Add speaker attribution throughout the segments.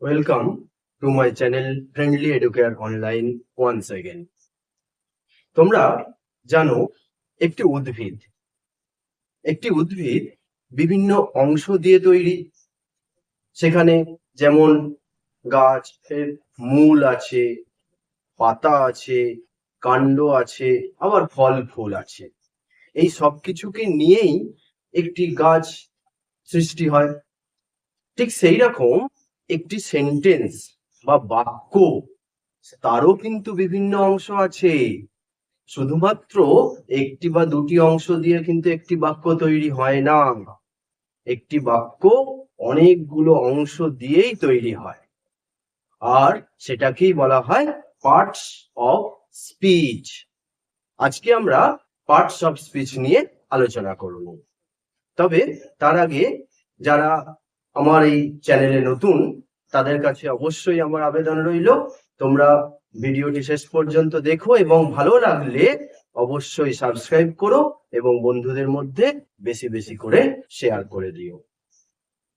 Speaker 1: Welcome to my channel Friendly Educare Online once again. তোমরা জানো একটি উদ্ভিদ বিভিন্ন অংশ দিয়ে তৈরি। সেখানে যেমন গাছের মূল আছে, পাতা আছে, কাণ্ড আছে, আবার ফল ফুল আছে। এই সব কিছুকে নিয়েই একটি গাছ সৃষ্টি হয়। ঠিক সেই রকম একটি সেন্টেন্স বা বাক্য, তারও কিন্তু বিভিন্ন অংশ আছে। শুধুমাত্র একটি বা দুটি অংশ দিয়ে কিন্তু একটি বাক্য তৈরি হয় না। একটি বাক্য অনেকগুলো অংশ দিয়েই তৈরি হয়, আর সেটাকেই বলা হয় পার্টস অফ স্পিচ। আজকে আমরা পার্টস অফ স্পিচ নিয়ে আলোচনা করব। তবে তার আগে যারা আমার এই চ্যানেলে নতুন, তাদের কাছে অবশ্যই আমার আবেদন রইল, তোমরা ভিডিওটি শেষ পর্যন্ত দেখো এবং ভালো লাগলে অবশ্যই সাবস্ক্রাইব করো এবং বন্ধুদের মধ্যে বেশি বেশি করে শেয়ার করে দিও।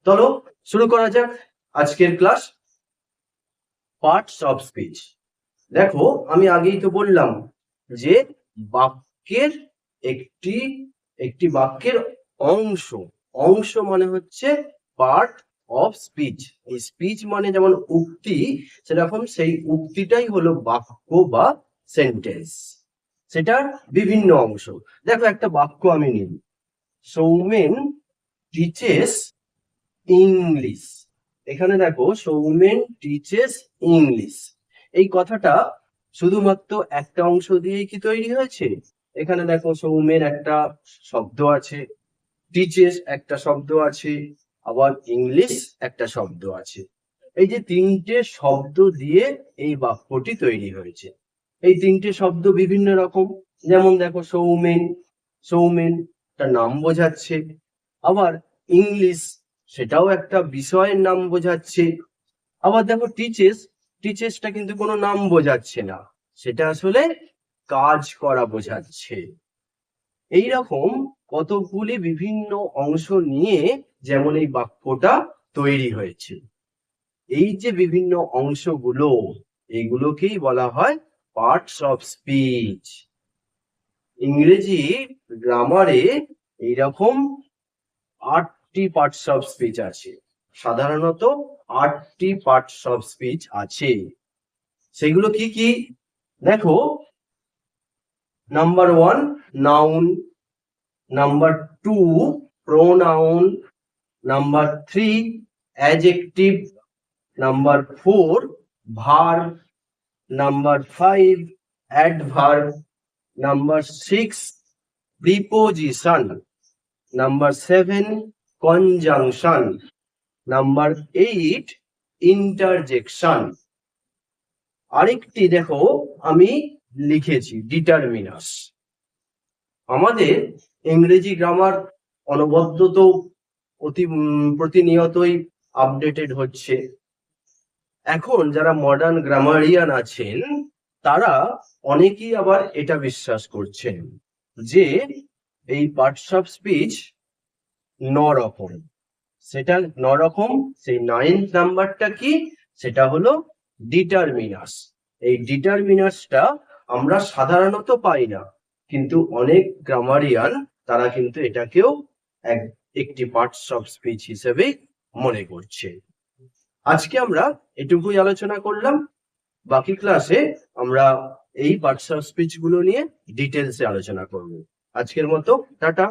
Speaker 1: চলো শুরু করা যাক আজকের ক্লাস, পার্টস অফ স্পিচ। দেখো, আমি আগেই তো বললাম যে বাক্যের একটি বাক্যের অংশ মানে হচ্ছে পার্ট অফ স্পিচ। এই স্পিচ মানে যেমন উক্তি, সেরকম সেই উক্তিটাই হলো বাক্য বা সেন্টেন্স। সেটার বিভিন্ন অংশ। দেখো, একটা বাক্য আমি নিই, সৌমেন টিচেস ইংলিশ। এখানে দেখো, সৌমেন টিচেস ইংলিশ, এই কথাটা শুধুমাত্র একটা অংশ দিয়েই কি তৈরি হয়েছে? এখানে দেখো, সৌমেন একটা শব্দ আছে, টিচেস একটা শব্দ আছে, আবার ইংলিশ একটা শব্দ আছে। এই যে তিনটে শব্দ দিয়ে এই বাক্যটি তৈরি হয়েছে। এই তিনটে শব্দ বিভিন্ন রকম। যেমন দেখো, সৌমেন তার নাম বোঝাচ্ছে, আবার ইংলিশ সেটাও একটা বিষয়ের নাম বোঝাচ্ছে, আবার দেখো টিচেসটা কিন্তু কোনো নাম বোঝাচ্ছে না, সেটা আসলে কাজ করা বোঝাচ্ছে। এইরকম কতগুলি বিভিন্ন অংশ নিয়ে যেমন এই বাক্যটা তৈরি হয়েছে। এই যে বিভিন্ন অংশগুলো, এগুলোকেই বলা হয় পার্টস অফ স্পিচ। ইংরেজি গ্রামারে এইরকম 8টি পার্টস অফ স্পিচ আছে। সাধারণত 8টি পার্টস অফ স্পিচ আছে। সেগুলো কি কি দেখো, number 1 noun, number 2 pronoun, number 3 adjective, number 4 verb, number 5 adverb, number 6 preposition, number 7 conjunction, number 8 interjection. আরেকটি দেখো আমি লিখেছি, ডিটারমিনাস। আমাদের ইংরেজি গ্রামার অনবদ্য প্রতিনিয়তই আপডেটেড হচ্ছে। এখন যারা মডার্ন গ্রামারিয়ান আছেন, তারা অনেকেই আবার এটা বিশ্বাস করছেন যে এই পার্টস অফ স্পিচ 9 রকম। সেটা 9 রকম। সেই 9th নাম্বারটা কি? সেটা হলো ডিটারমিনাস। এই ডিটারমিনাসটা আমরা সাধারণত পাই না, কিন্তু অনেক গ্রামারিয়ান তারা কিন্তু এটাকেও একটি পার্টস অফ স্পিচ হিসেবে মনে করছে। আজকে আমরা এটুকুই আলোচনা করলাম। বাকি ক্লাসে আমরা এই পার্টস অফ স্পিচ গুলো নিয়ে ডিটেলসে আলোচনা করব। আজকের মতো টাটা।